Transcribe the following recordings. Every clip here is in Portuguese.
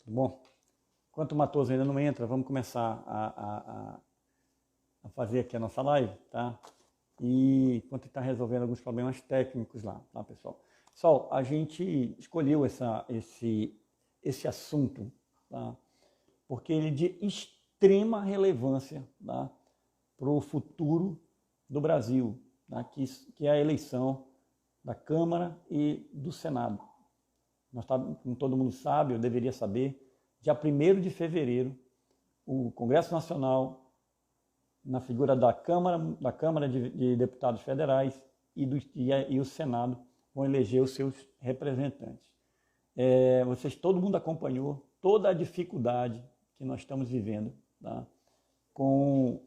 Tudo bom? Enquanto o Matoso ainda não entra, vamos começar a fazer aqui a nossa live, tá? E enquanto ele está resolvendo alguns problemas técnicos lá, tá, pessoal? Pessoal, a gente escolheu esse assunto, tá? Porque ele é de extrema relevância, tá? Para o futuro do Brasil, tá? Que é a eleição da Câmara e do Senado. Como todo mundo sabe, eu deveria saber, dia 1º de fevereiro, o Congresso Nacional, na figura da Câmara de Deputados Federais e o Senado, vão eleger os seus representantes. Todo mundo acompanhou toda a dificuldade que nós estamos vivendo, tá? Com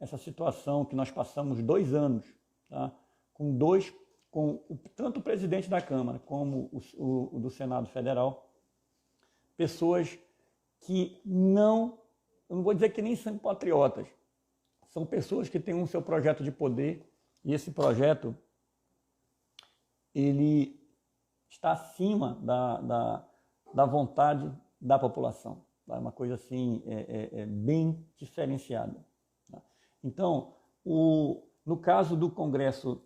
essa situação que nós passamos 2 anos, tá? Tanto o presidente da Câmara como o do Senado Federal, pessoas que eu não vou dizer que nem são patriotas, são pessoas que têm um seu projeto de poder, e esse projeto ele está acima da vontade da população. Tá? É uma coisa assim, bem diferenciada. Tá? Então, no caso do Congresso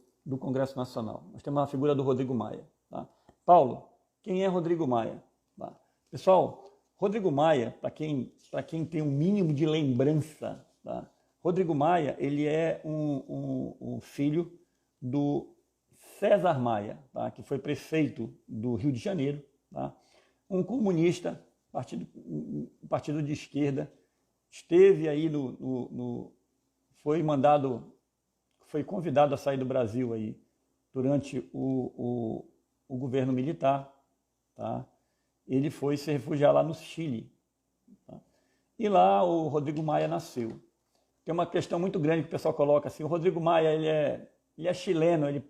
Nacional, nós temos a figura do Rodrigo Maia. Tá? Paulo, quem é Rodrigo Maia? Tá? Pessoal, Rodrigo Maia, para quem tem um mínimo de lembrança, tá? Rodrigo Maia, ele é um filho do César Maia, tá? Que foi prefeito do Rio de Janeiro, tá? Um comunista, partido de esquerda, esteve aí foi convidado a sair do Brasil aí durante o governo militar, tá? Ele foi se refugiar lá no Chile, tá? E lá o Rodrigo Maia nasceu. Tem uma questão muito grande que o pessoal coloca assim: o Rodrigo Maia ele é chileno, ele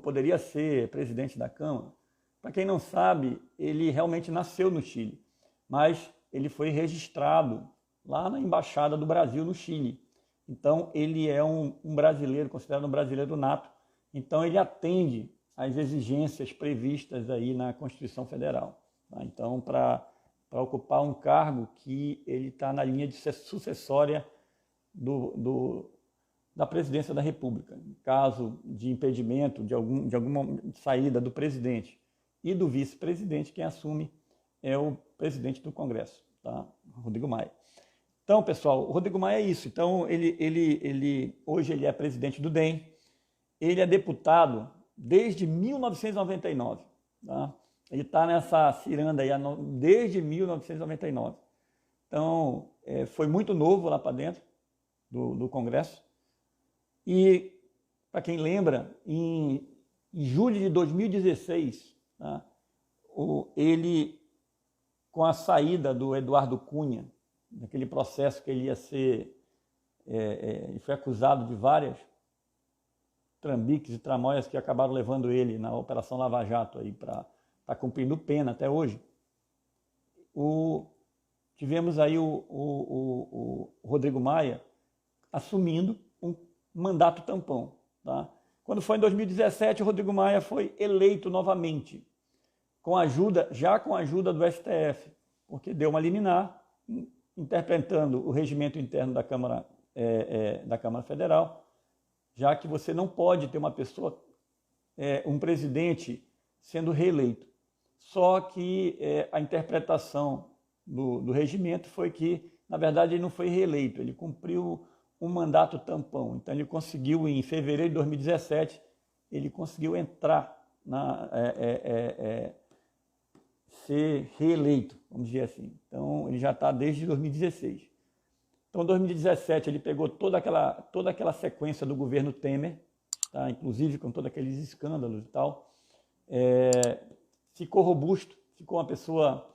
poderia ser presidente da Câmara. Para quem não sabe, ele realmente nasceu no Chile, mas ele foi registrado lá na Embaixada do Brasil no Chile. Então ele é um brasileiro, considerado um brasileiro nato. Então ele atende às exigências previstas aí na Constituição Federal. Tá? Então, para ocupar um cargo que ele está na linha de sucessória da presidência da República. Em caso de impedimento de alguma saída do presidente e do vice-presidente, quem assume é o presidente do Congresso, tá? Rodrigo Maia. Então, pessoal, o Rodrigo Maia é isso. Então, hoje ele é presidente do DEM, ele é deputado desde 1999, tá? Ele está nessa ciranda aí desde 1999. Então, foi muito novo lá para dentro do Congresso. E, para quem lembra, em julho de 2016, tá, ele, com a saída do Eduardo Cunha, naquele processo que ele ia ser, ele foi acusado de várias trambiques e tramóias que acabaram levando ele na Operação Lava Jato aí para cumprindo pena até hoje. Tivemos aí o Rodrigo Maia assumindo um mandato tampão. Tá? Quando foi em 2017, o Rodrigo Maia foi eleito novamente, com a ajuda do STF, porque deu uma liminar interpretando o regimento interno da Câmara Federal, já que você não pode ter uma pessoa, um presidente sendo reeleito. Só que a interpretação do regimento foi que, na verdade, ele não foi reeleito, ele cumpriu um mandato tampão. Então ele conseguiu, em fevereiro de 2017, ele conseguiu entrar, ser reeleito, vamos dizer assim. Então ele já está desde 2016. Então, em 2017, ele pegou toda aquela sequência do governo Temer, tá? Inclusive com todos aqueles escândalos e tal. Ficou robusto, ficou uma pessoa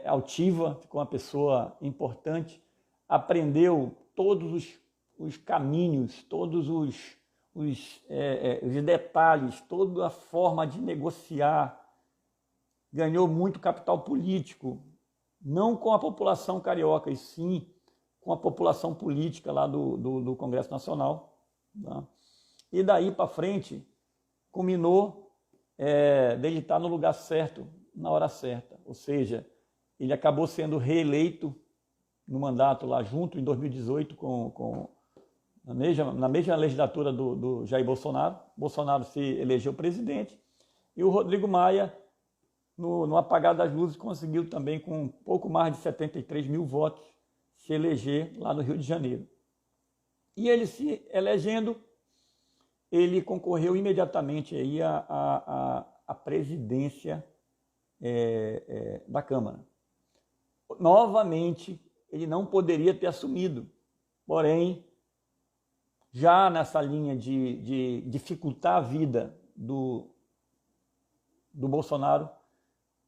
altiva, ficou uma pessoa importante, aprendeu todos os caminhos, todos os detalhes, toda a forma de negociar, ganhou muito capital político, não com a população carioca, e sim com a população política lá do Congresso Nacional. Tá? E daí para frente, culminou dele estar no lugar certo na hora certa, ou seja, ele acabou sendo reeleito no mandato lá junto, em 2018, na mesma legislatura do Jair Bolsonaro. Bolsonaro se elegeu presidente e o Rodrigo Maia, no apagar das luzes, conseguiu também, com um pouco mais de 73 mil votos, se eleger lá no Rio de Janeiro. E ele se elegendo, ele concorreu imediatamente aí à presidência da Câmara. Novamente, ele não poderia ter assumido, porém, já nessa linha de dificultar a vida do Bolsonaro,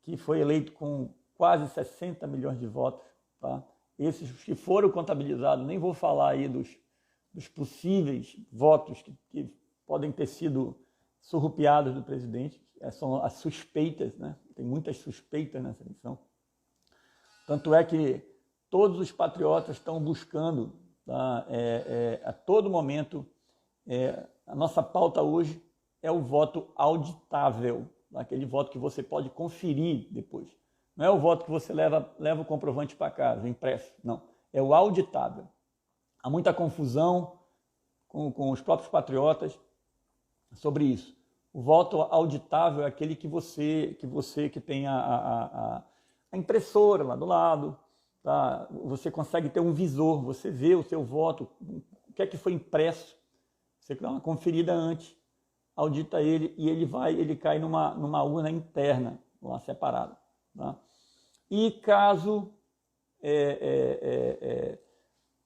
que foi eleito com quase 60 milhões de votos, tá? Esses que foram contabilizados, nem vou falar aí dos possíveis votos que podem ter sido surrupiados do presidente, são as suspeitas, né? Tem muitas suspeitas nessa eleição. Tanto é que todos os patriotas estão buscando, tá? A todo momento, a nossa pauta hoje é o voto auditável, aquele voto que você pode conferir depois. Não é o voto que você leva o comprovante para casa, impresso, não. É o auditável. Há muita confusão com os próprios patriotas sobre isso. O voto auditável é aquele que tem a impressora lá do lado, tá? Você consegue ter um visor, você vê o seu voto, o que é que foi impresso, você dá uma conferida antes, audita ele e ele cai numa urna interna, lá separada. Tá? E caso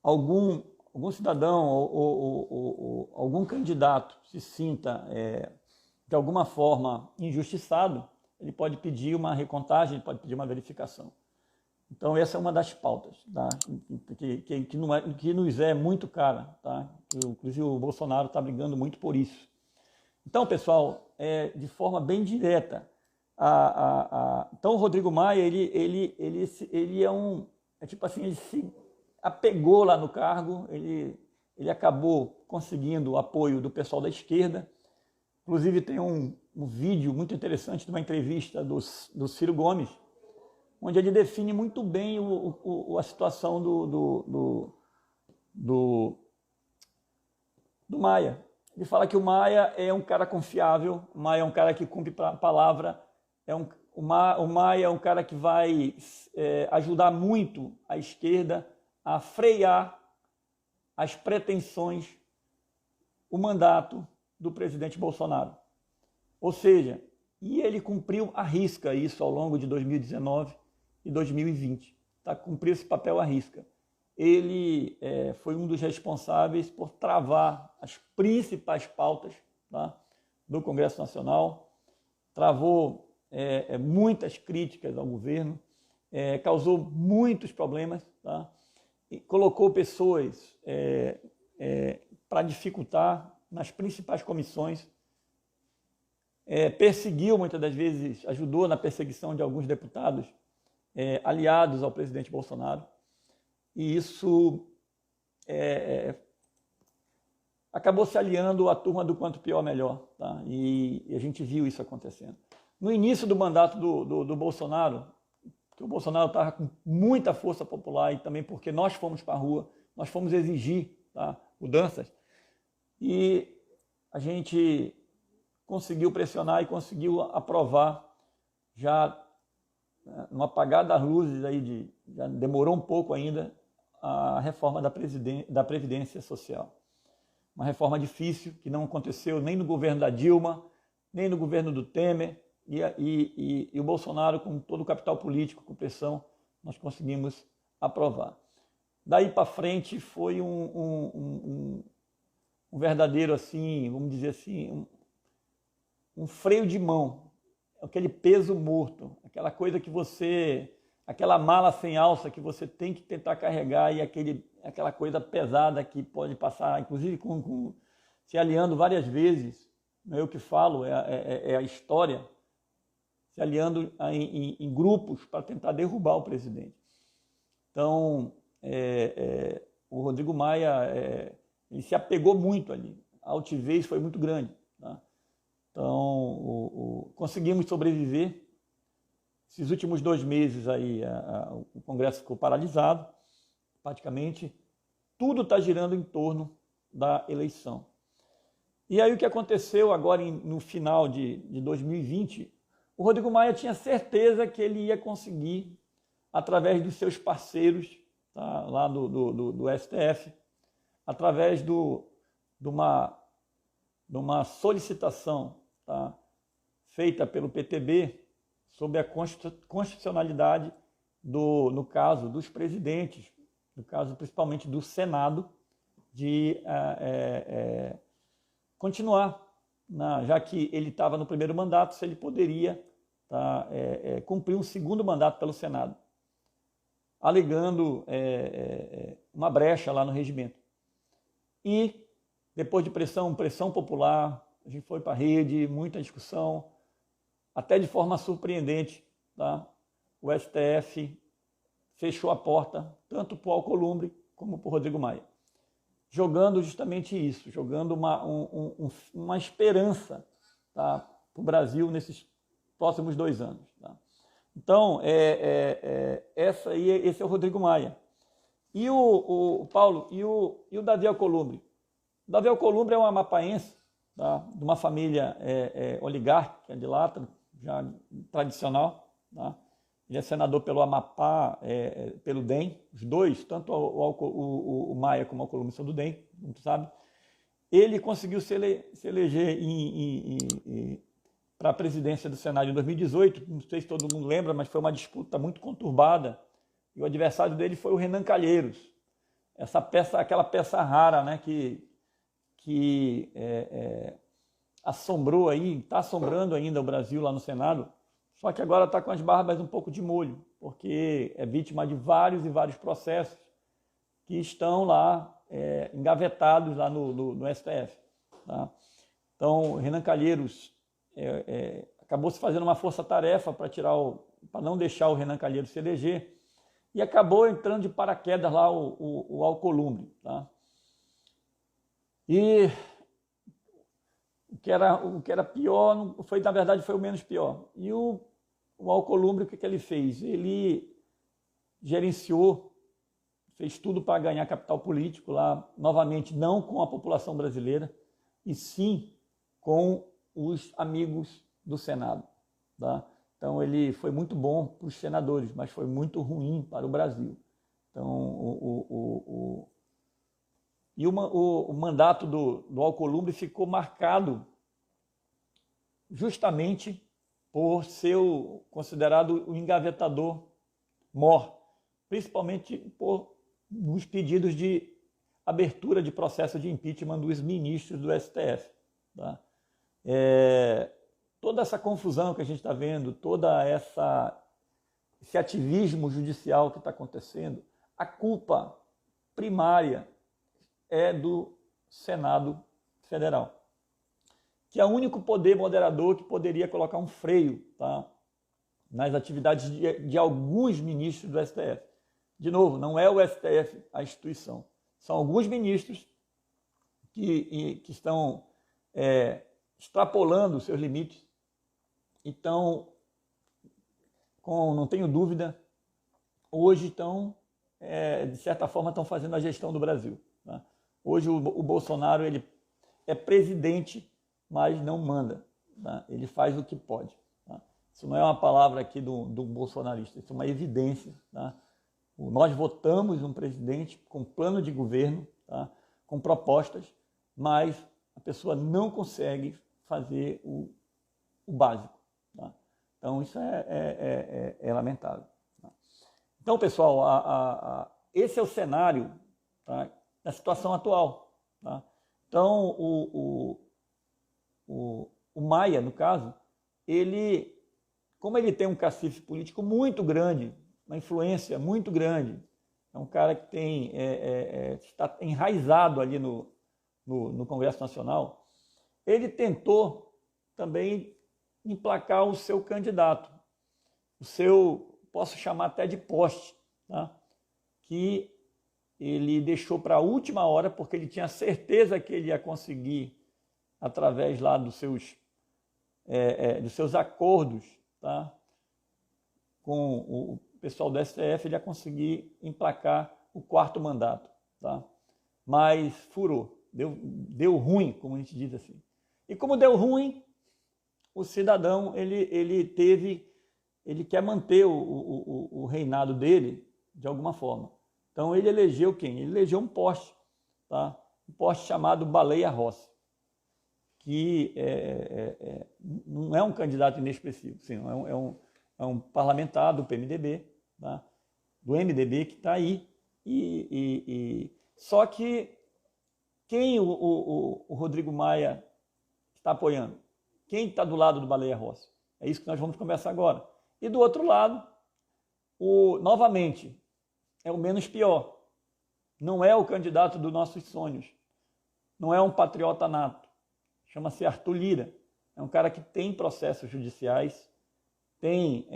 algum cidadão ou algum candidato se sinta de alguma forma injustiçado, ele pode pedir uma recontagem, ele pode pedir uma verificação. Então essa é uma das pautas, tá? que nos é muito cara, tá? Inclusive o Bolsonaro está brigando muito por isso. Então, pessoal, de forma bem direta, então o Rodrigo Maia, ele tipo assim, ele se apegou lá no cargo, ele acabou conseguindo o apoio do pessoal da esquerda. Inclusive tem um vídeo muito interessante de uma entrevista do Ciro Gomes, onde ele define muito bem a situação do Maia. Ele fala que o Maia é um cara confiável, o Maia é um cara que cumpre a palavra, o Maia é um cara que vai ajudar muito a esquerda a frear as pretensões, o mandato do presidente Bolsonaro. Ou seja, e ele cumpriu à risca isso ao longo de 2019 e 2020. Tá? Cumpriu esse papel à risca. Ele foi um dos responsáveis por travar as principais pautas, tá, do Congresso Nacional, travou muitas críticas ao governo, causou muitos problemas, tá, e colocou pessoas para dificultar nas principais comissões, perseguiu muitas das vezes, ajudou na perseguição de alguns deputados aliados ao presidente Bolsonaro. E isso acabou se aliando à turma do quanto pior, melhor. Tá? E a gente viu isso acontecendo. No início do mandato do Bolsonaro, que o Bolsonaro estava com muita força popular e também porque nós fomos para a rua, nós fomos exigir, tá, mudanças, e a gente conseguiu pressionar e conseguiu aprovar já no apagar das luzes, já demorou um pouco ainda, a reforma da Previdência Social. Uma reforma difícil, que não aconteceu nem no governo da Dilma, nem no governo do Temer, e o Bolsonaro, com todo o capital político, com pressão, nós conseguimos aprovar. Daí para frente foi um verdadeiro, assim, vamos dizer assim, um freio de mão, aquele peso morto, aquela coisa que aquela mala sem alça que você tem que tentar carregar e aquela coisa pesada que pode passar, inclusive se aliando várias vezes, não é eu que falo, é a história, se aliando em grupos para tentar derrubar o presidente. Então, o Rodrigo Maia, ele se apegou muito ali, a altivez foi muito grande, tá? Então, conseguimos sobreviver, Esses últimos 2 meses aí, o Congresso ficou paralisado, praticamente. Tudo está girando em torno da eleição. E aí o que aconteceu agora no final de 2020, o Rodrigo Maia tinha certeza que ele ia conseguir, através dos seus parceiros, tá, lá do STF, através de uma solicitação, tá, feita pelo PTB sobre a constitucionalidade, no caso dos presidentes, no caso principalmente do Senado, de continuar, já que ele estava no primeiro mandato, se ele poderia, tá, cumprir um segundo mandato pelo Senado, alegando uma brecha lá no regimento. E depois de pressão popular, a gente foi para a rede, muita discussão, até de forma surpreendente, tá? O STF fechou a porta tanto para o Alcolumbre como para o Rodrigo Maia, jogando justamente isso, jogando uma esperança, tá, para o Brasil nesses próximos 2 anos. Tá? Então, esse é o Rodrigo Maia. E o Paulo, e o Davi Alcolumbre? O Davi Alcolumbre é um amapaense, tá, de uma família oligárquica de lá, já tradicional. Tá? Ele é senador pelo Amapá, pelo DEM, os dois, tanto o Maia como o Alcolumbre são do DEM, como tu sabe. Ele conseguiu se eleger para a presidência do Senado em 2018, não sei se todo mundo lembra, mas foi uma disputa muito conturbada, e o adversário dele foi o Renan Calheiros, aquela peça rara, né, que assombrou aí, está assombrando ainda o Brasil lá no Senado, só que agora está com as barbas um pouco de molho, porque é vítima de vários e vários processos que estão lá engavetados lá no STF. Tá? Então, Renan Calheiros acabou se fazendo uma força-tarefa para não deixar o Renan Calheiros se eleger, e acabou entrando de paraquedas lá o Alcolumbre. Tá? E o que era pior, na verdade, foi o menos pior. E o Alcolumbre, o que ele fez? Ele gerenciou, fez tudo para ganhar capital político lá, novamente, não com a população brasileira, e sim com os amigos do Senado. Tá? Então, ele foi muito bom para os senadores, mas foi muito ruim para o Brasil. Então, o mandato do Alcolumbre ficou marcado justamente por ser considerado o engavetador mor, principalmente nos pedidos de abertura de processo de impeachment dos ministros do STF. Tá? Toda essa confusão que a gente está vendo, esse ativismo judicial que está acontecendo, a culpa primária é do Senado Federal, que é o único poder moderador que poderia colocar um freio, tá, nas atividades de alguns ministros do STF. De novo, não é o STF a instituição, são alguns ministros que estão extrapolando os seus limites. Então, não tenho dúvida, hoje de certa forma, estão fazendo a gestão do Brasil. Tá? Hoje o Bolsonaro ele é presidente, mas não manda. Tá? Ele faz o que pode. Tá? Isso não é uma palavra aqui do bolsonarista, isso é uma evidência. Tá? Nós votamos um presidente com plano de governo, tá? Com propostas, mas a pessoa não consegue fazer o básico. Tá? Então, isso é lamentável. Tá? Então, pessoal, esse é o cenário, tá, da situação atual. Tá? Então, o Maia, no caso, como ele tem um cacife político muito grande, uma influência muito grande, é um cara que está enraizado ali no Congresso Nacional, ele tentou também emplacar o seu candidato, posso chamar até de poste, tá? Que ele deixou para a última hora, porque ele tinha certeza que ele ia conseguir, através lá dos seus acordos, tá? com o pessoal do STF, ele ia conseguir emplacar o 4º mandato, tá? Mas furou, deu ruim, como a gente diz assim. E como deu ruim, o cidadão, ele quer manter o reinado dele de alguma forma. Então ele elegeu quem? Ele elegeu um poste, tá? Um poste chamado Baleia Rossi, que não é um candidato inexpressivo, sim, é um parlamentar do PMDB, tá? Do MDB que está aí. Só que quem o Rodrigo Maia está apoiando? Quem está do lado do Baleia Rossi? É isso que nós vamos conversar agora. E do outro lado, novamente, é o menos pior. Não é o candidato dos nossos sonhos. Não é um patriota nato. Chama-se Arthur Lira. É um cara que tem processos judiciais, tem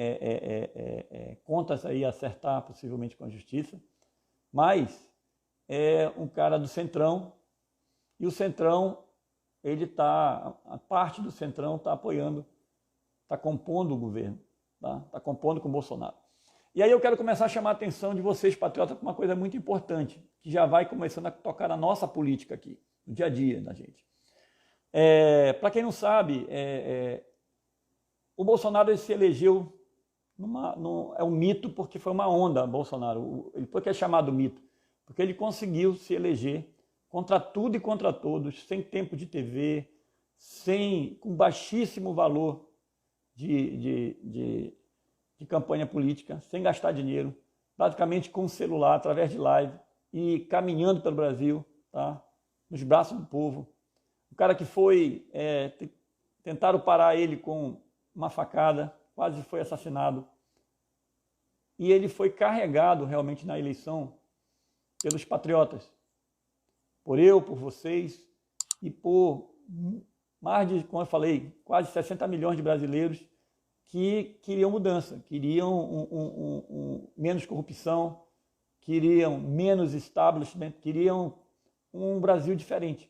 contas aí a acertar, possivelmente com a justiça, mas é um cara do Centrão, e o Centrão, a parte do Centrão está apoiando, está compondo o governo, está compondo com o Bolsonaro. E aí eu quero começar a chamar a atenção de vocês, patriotas, para uma coisa muito importante, que já vai começando a tocar na nossa política aqui, no dia a dia da gente. Para quem não sabe, o Bolsonaro ele se elegeu, é um mito porque foi uma onda, Bolsonaro. Por que é chamado mito? Porque ele conseguiu se eleger contra tudo e contra todos, sem tempo de TV, com baixíssimo valor de campanha política, sem gastar dinheiro, praticamente com o celular, através de live, e caminhando pelo Brasil, tá? Nos braços do povo. O cara que tentaram parar ele com uma facada, quase foi assassinado. E ele foi carregado realmente na eleição pelos patriotas. Por vocês e por mais de, como eu falei, quase 60 milhões de brasileiros que queriam mudança, queriam menos corrupção, queriam menos establishment, queriam um Brasil diferente.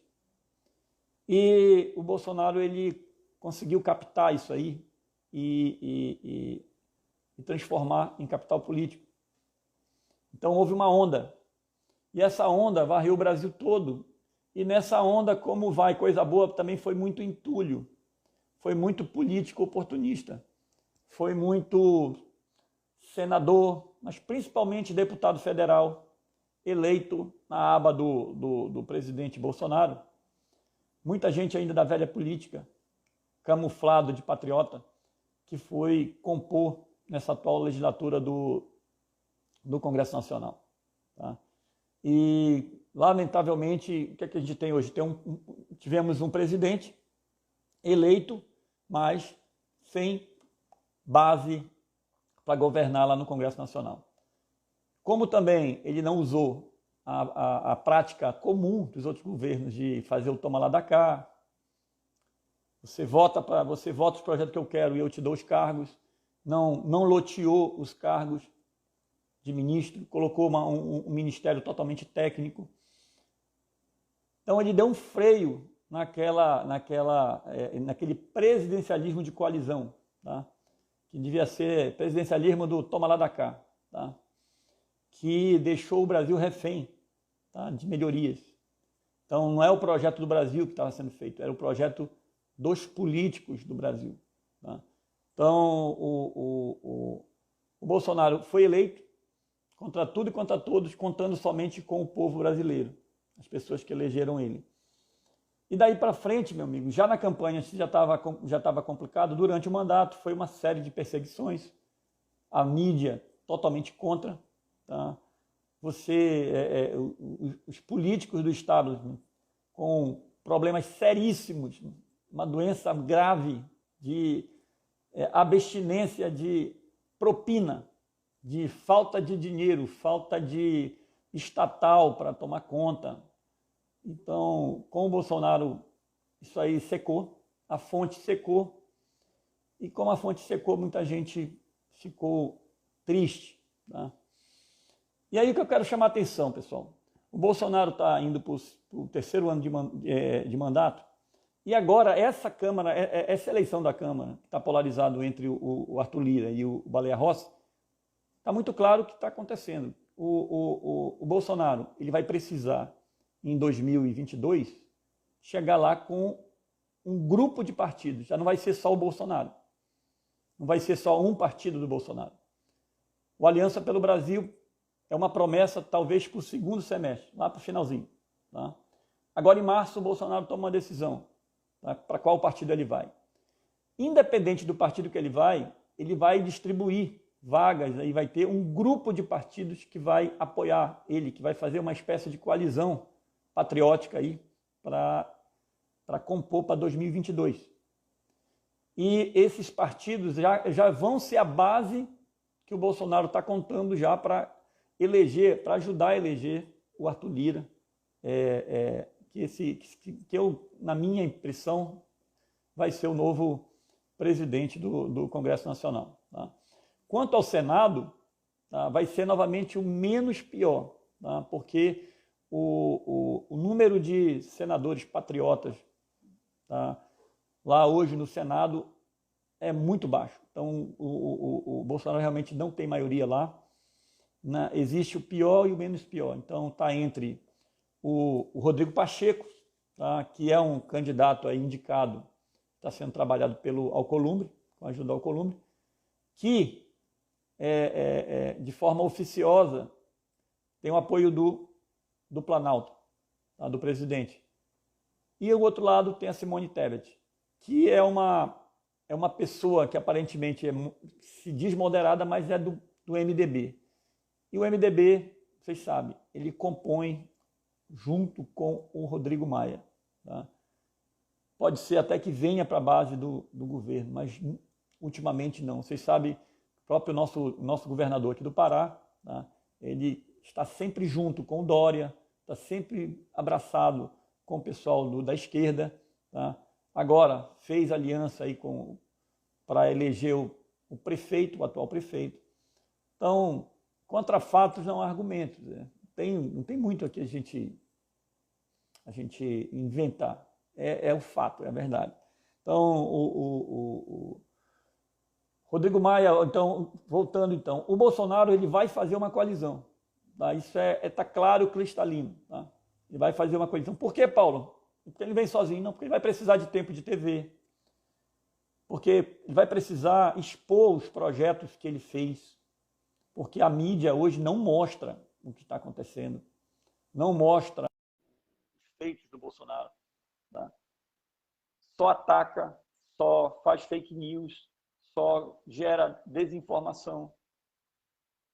E o Bolsonaro ele conseguiu captar isso aí e transformar em capital político. Então houve uma onda. E essa onda varreu o Brasil todo. E nessa onda, como vai coisa boa, também foi muito entulho. Foi muito político oportunista. Foi muito senador, mas principalmente deputado federal, eleito na aba do presidente Bolsonaro. Muita gente ainda da velha política, camuflado de patriota, que foi compor nessa atual legislatura do Congresso Nacional. Tá? E, lamentavelmente, o que é que a gente tem hoje? Tivemos um presidente eleito, mas sem base para governar lá no Congresso Nacional. Como também ele não usou a prática comum dos outros governos de fazer o toma lá da cá, você vota os projetos que eu quero e eu te dou os cargos, não loteou os cargos de ministro, colocou um ministério totalmente técnico. Então ele deu um freio naquele presidencialismo de coalizão, tá? Que devia ser presidencialismo do toma lá da cá, tá? Que deixou o Brasil refém, tá? De melhorias. Então não é o projeto do Brasil que estava sendo feito, era o projeto dos políticos do Brasil. Tá? Então o Bolsonaro foi eleito contra tudo e contra todos, contando somente com o povo brasileiro, as pessoas que elegeram ele. E daí para frente, meu amigo, já na campanha já estava complicado, durante o mandato foi uma série de perseguições, a mídia totalmente contra, tá? Os políticos do Estado com problemas seríssimos, uma doença grave de abstinência de propina, de falta de dinheiro, falta de estatal para tomar conta. Então, com o Bolsonaro, isso aí secou, a fonte secou, e como a fonte secou, muita gente ficou triste. Tá? E aí que eu quero chamar a atenção, pessoal. O Bolsonaro está indo para o terceiro ano de mandato, e agora essa Câmara, essa eleição da Câmara, que está polarizado entre o Arthur Lira e o Baleia Rossi, está muito claro o que está acontecendo. O Bolsonaro ele vai precisar, em 2022, chegar lá com um grupo de partidos. Já não vai ser só o Bolsonaro. Não vai ser só um partido do Bolsonaro. O Aliança pelo Brasil é uma promessa, talvez, para o segundo semestre, lá para o finalzinho. Tá? Agora, em março, o Bolsonaro toma uma decisão, tá? Para qual partido ele vai. Independente do partido que ele vai distribuir vagas, aí vai ter um grupo de partidos que vai apoiar ele, que vai fazer uma espécie de coalizão patriótica aí para compor para 2022. E esses partidos já vão ser a base que o Bolsonaro está contando já para eleger, para ajudar a eleger o Arthur Lira, que eu, na minha impressão, vai ser o novo presidente do Congresso Nacional. Tá? Quanto ao Senado, tá, vai ser novamente o menos pior, tá? Porque o número de senadores patriotas, tá, lá hoje no Senado é muito baixo. Então, o Bolsonaro realmente não tem maioria lá. Existe o pior e o menos pior. Então, está entre o Rodrigo Pacheco, tá, que é um candidato aí indicado, está sendo trabalhado pelo Alcolumbre, com a ajuda do Alcolumbre, que, de forma oficiosa, tem o apoio do Planalto, tá, do presidente. E o outro lado tem a Simone Tebet, que é uma pessoa que aparentemente se diz moderada, mas é do MDB. E o MDB, vocês sabem, ele compõe junto com o Rodrigo Maia. Tá? Pode ser até que venha para a base do governo, mas ultimamente não. Vocês sabem, o próprio nosso governador aqui do Pará, tá? Ele está sempre junto com o Dória, está sempre abraçado com o pessoal da esquerda. Tá? Agora, fez aliança aí para eleger o prefeito, o atual prefeito. Então, contra fatos não há argumentos. Né? Não tem muito aqui a gente inventar. É o fato, é a verdade. Então, o Rodrigo Maia, então, voltando então, o Bolsonaro ele vai fazer uma coalizão. Tá? Isso está claro, cristalino. Tá? Ele vai fazer uma coalizão. Por que, Paulo? Porque ele vem sozinho, não, porque ele vai precisar de tempo de TV, porque ele vai precisar expor os projetos que ele fez, porque a mídia hoje não mostra o que está acontecendo, não mostra os feitos do Bolsonaro, tá? Só ataca, só faz fake news, só gera desinformação.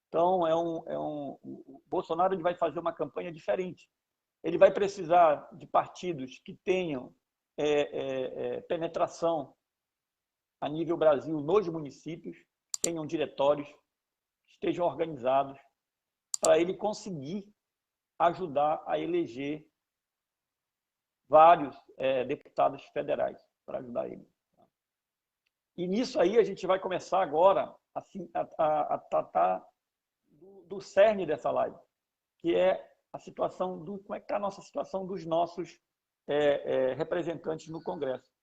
Então, o Bolsonaro ele vai fazer uma campanha diferente. Ele vai precisar de partidos que tenham penetração a nível Brasil nos municípios, tenham diretórios, estejam organizados, para ele conseguir ajudar a eleger vários deputados federais, para ajudar ele. E nisso aí a gente vai começar agora assim, a tratar do cerne dessa live, que é a situação como é que está a nossa situação dos nossos representantes no Congresso.